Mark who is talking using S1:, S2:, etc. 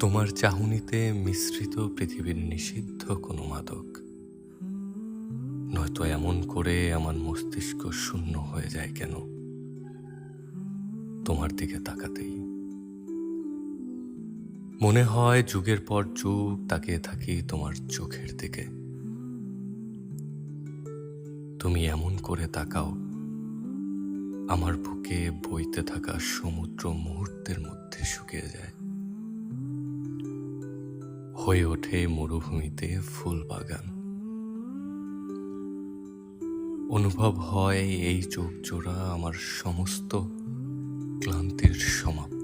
S1: তোমার চাহনিতে মিশ্রিত পৃথিবীর নিষিদ্ধ কোনো মাদক, নয়তো এমন করে আমার মস্তিষ্ক শূন্য হয়ে যায় কেন তোমার দিকে তাকাতেই। মনে হয় যুগের পর যুগ তাকিয়ে থাকি তোমার চোখের দিকে। তুমি এমন করে তাকাও, আমার বুকে বইতে থাকা সমুদ্র মুহূর্তের মধ্যে শুকিয়ে যায়, হয়ে ওঠে মরুভূমিতে ফুল বাগান। অনুভব হয় এই চোখ জোড়া আমার সমস্ত ক্লান্তির সমাপ্তি।